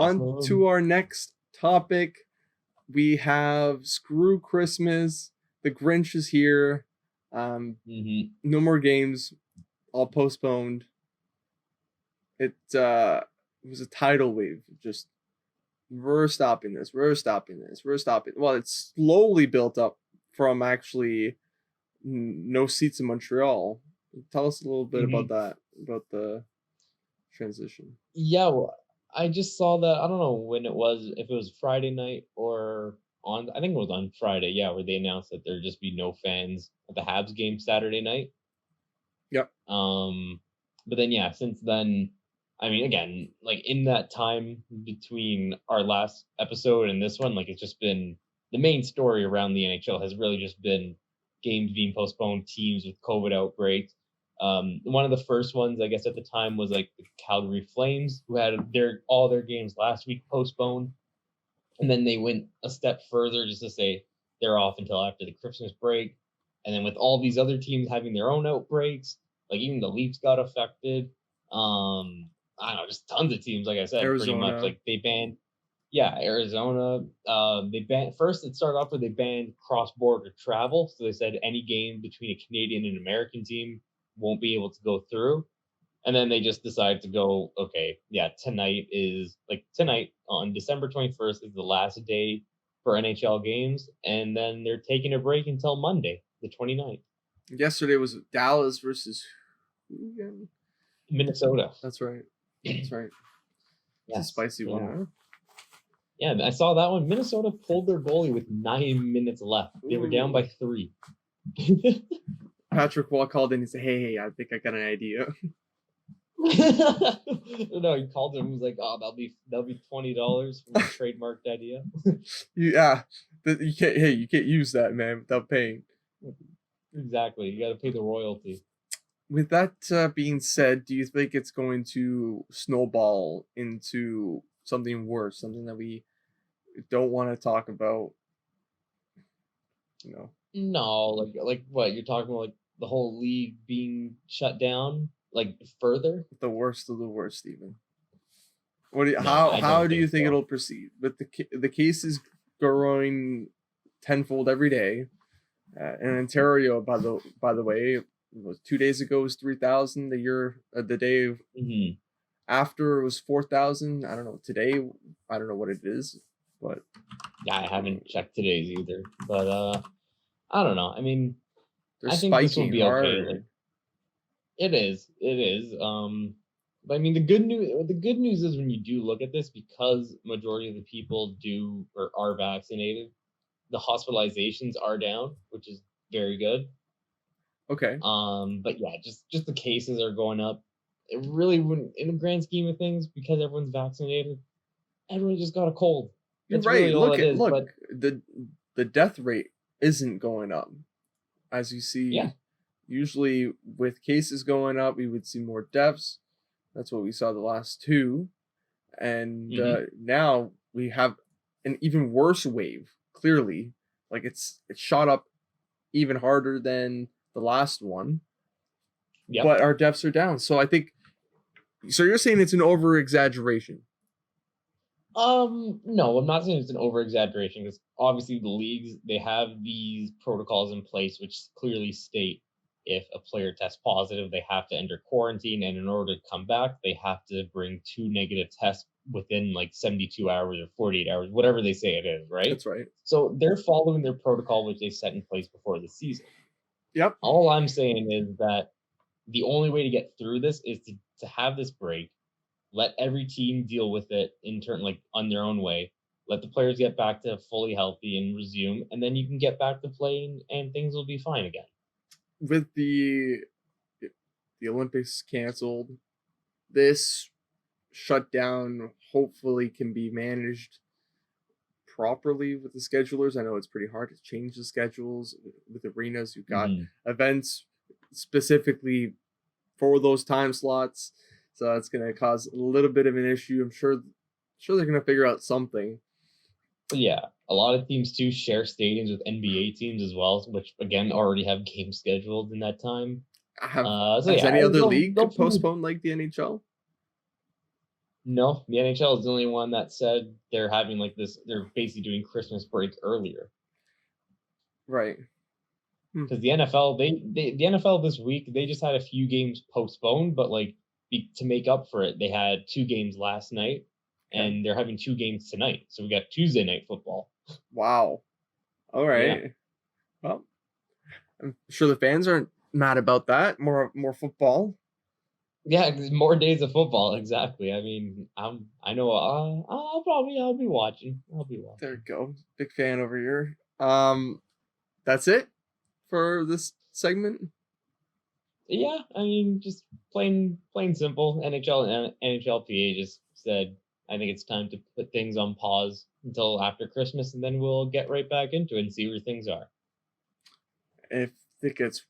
On to our next topic. We have Screw Christmas. The Grinch is here. No more games. All postponed. It was a tidal wave. Just we're stopping this. We're stopping this. We're stopping. Well, it's slowly built up from actually no seats in Montreal. Tell us a little bit about that, about the transition. Yeah, well, I just saw that. I don't know when it was, if it was Friday night or I think it was on Friday, yeah, where they announced that there'd just be no fans at the Habs game Saturday night. Yep. But then, yeah, since then, I mean, again, like in that time between our last episode and this one, like it's just been the main story around the NHL has really just been games being postponed, teams with COVID outbreaks. One of the first ones, I guess, at the time was like the Calgary Flames, who had all their games last week postponed, and then they went a step further just to say they're off until after the Christmas break. And then with all these other teams having their own outbreaks, like even the Leafs got affected. I don't know, just tons of teams. Like I said, Arizona. Pretty much like they banned. Yeah, Arizona. They banned first. It started off where they banned cross-border travel. So they said any game between a Canadian and American team won't be able to go through. And then they just decided to go, okay, yeah, tonight on December 21st is the last day for NHL games. And then they're taking a break until Monday, the 29th. Yesterday was Dallas versus Minnesota. That's right. That's right. It's a spicy one, huh? Yeah, I saw that one. Minnesota pulled their goalie with 9 minutes left. They were down by 3. Patrick Waugh called in and said, hey, I think I got an idea. No, he called him. He was like, "Oh, that'll be $20 for my trademarked idea." Yeah, you can't use that, man, without paying. Exactly, you got to pay the royalty. With that being said, do you think it's going to snowball into something worse, something that we don't want to talk about? No, like what you're talking about, like the whole league being shut down, like further. The worst of the worst, Stephen. How do you think it'll proceed? With the cases growing tenfold every day, in Ontario, by the way, it was 2 days ago was 3,000. The day after it was 4,000. I don't know today. I don't know what it is, but yeah, I haven't checked today's either. But I don't know. I mean, I think this will be okay. Like, it is. But I mean, the good news is when you do look at this, because majority of the people are vaccinated, the hospitalizations are down, which is very good. Okay. But yeah, just the cases are going up. It really wouldn't, in the grand scheme of things, because everyone's vaccinated, everyone just got a cold. That's right. Really look, the death rate isn't going up, as you see. Yeah. Usually, with cases going up, we would see more deaths. That's what we saw the last 2, and now we have an even worse wave. Clearly, like it's shot up even harder than the last one. Yep. But our deaths are down. So I think. So you're saying it's an over exaggeration? No, I'm not saying it's an over exaggeration, because obviously the leagues, they have these protocols in place which clearly state if a player tests positive, they have to enter quarantine, and in order to come back, they have to bring 2 negative tests within like 72 hours or 48 hours, whatever they say it is, right? That's right. So they're following their protocol, which they set in place before the season. Yep. All I'm saying is that the only way to get through this is to have this break, let every team deal with it in turn, like on their own way. Let the players get back to fully healthy and resume, and then you can get back to playing, and things will be fine again. With the Olympics canceled, this shutdown hopefully can be managed properly with the schedulers. I know it's pretty hard to change the schedules with arenas. You've got events specifically for those time slots, so that's going to cause a little bit of an issue. I'm sure they're going to figure out something. Yeah, a lot of teams too share stadiums with NBA teams as well, which again already have games scheduled in that time. Has any other league postponed like the NHL? No, the NHL is the only one that said they're having like this. They're basically doing Christmas break earlier. Right. Because the NFL, the NFL this week, they just had a few games postponed, but like to make up for it, they had 2 games last night, and they're having 2 games tonight. So we got Tuesday night football. Wow. All right. Yeah. Well, I'm sure the fans aren't mad about that. More football. Yeah, more days of football. Exactly. I mean, I know. I'll be watching. There you go. Big fan over here. That's it for this segment. Yeah, I mean, just plain simple. NHL and NHLPA just said, I think it's time to put things on pause until after Christmas, and then we'll get right back into it and see where things are. If it gets,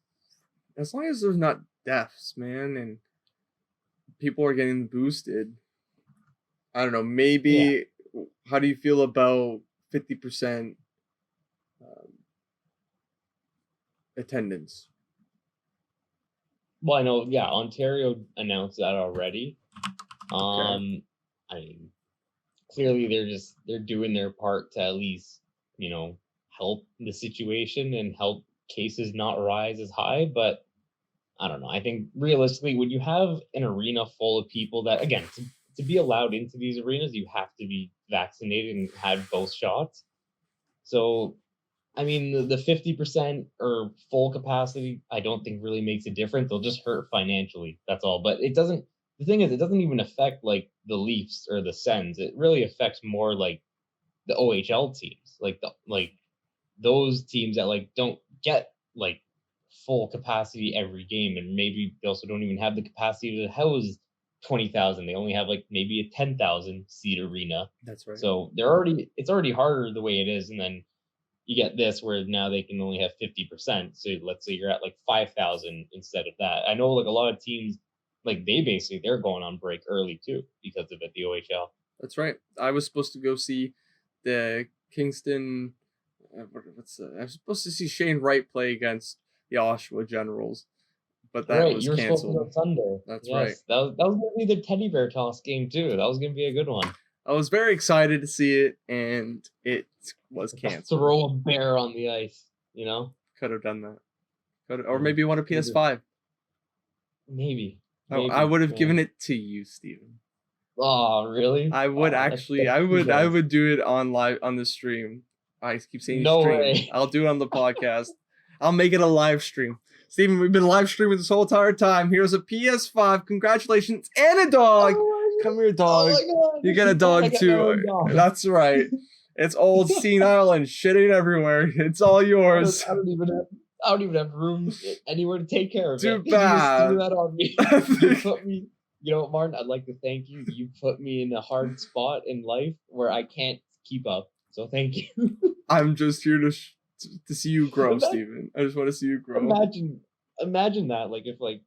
as long as there's not deaths, man, and people are getting boosted. I don't know. Maybe. Yeah. How do you feel about 50% attendance? Well, I know. Yeah, Ontario announced that already. Okay. I mean, clearly they're doing their part to at least help the situation and help cases not rise as high. But I don't know. I think realistically, when you have an arena full of people that, again, to be allowed into these arenas, you have to be vaccinated and had both shots. So, I mean, the 50% or full capacity, I don't think really makes a difference. They'll just hurt financially. That's all. But it doesn't. The thing is, it doesn't even affect like the Leafs or the Sens. It really affects more like the OHL teams, like those teams that like don't get like full capacity every game, and maybe they also don't even have the capacity to house 20,000. They only have like maybe a 10,000 seat arena. That's right. So it's already harder the way it is, and then you get this where now they can only have 50%. So let's say you're at like 5,000 instead of that. I know like a lot of teams, like they're going on break early too because of it, the OHL. That's right. I was supposed to go see the Kingston. I was supposed to see Shane Wright play against the Oshawa Generals, but that was canceled. On Sunday. That's right. That was going to be the teddy bear toss game too. That was going to be a good one. I was very excited to see it, and it was canceled. Throw a bear on the ice, Could have done that. Or maybe you want a PS5. Maybe. I would have given it to you, Steven. Oh, really? I would actually. I would do it on live on the stream. I keep saying no stream. Way. I'll do it on the podcast. I'll make it a live stream. Steven, we've been live streaming this whole entire time. Here's a PS5. Congratulations. And a dog. Come here, dog. Oh you get a dog too. Dog. That's right. It's old, senile, and shitting everywhere. It's all yours. I don't even have room anywhere to take care of it. Too bad. You threw that on me. You put me. You know what, Martin? I'd like to thank you. You put me in a hard spot in life where I can't keep up. So thank you. I'm just here to see you grow, Steven. I just want to see you grow. Imagine that, like if like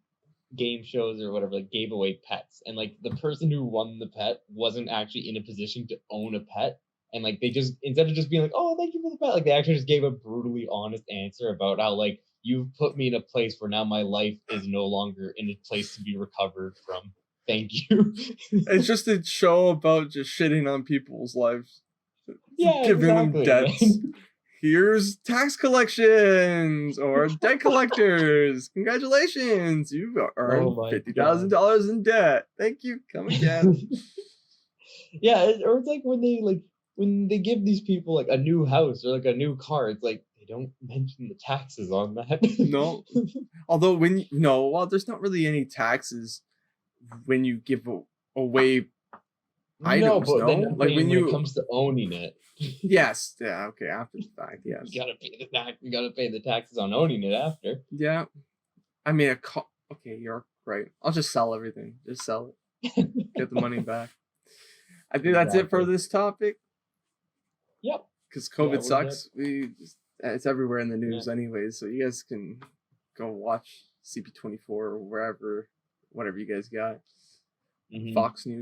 game shows or whatever like gave away pets, and like the person who won the pet wasn't actually in a position to own a pet, and like they just, instead of just being like, oh, thank you for the pet, like they actually just gave a brutally honest answer about how like you've put me in a place where now my life is no longer in a place to be recovered from. Thank you. It's just a show about just shitting on people's lives. Yeah, giving exactly, them debts. Here's tax collections or debt collectors. Congratulations, you've earned $50,000 in debt. Thank you. Come again. Yeah, or it's like when they give these people like a new house or like a new car, it's like they don't mention the taxes on that. No, although there's not really any taxes when you give away items. No, but then when it comes to owning it. Yes. Yeah. Okay. After the fact, yes. You gotta pay the tax. You gotta pay the taxes on owning it after. Yeah. I mean, okay, you're right. I'll just sell everything. Just sell it. Get the money back. I think that's it for this topic. Yep. Because COVID sucks. It's everywhere in the news, anyways. So you guys can go watch CP24 or whatever you guys got. Fox News.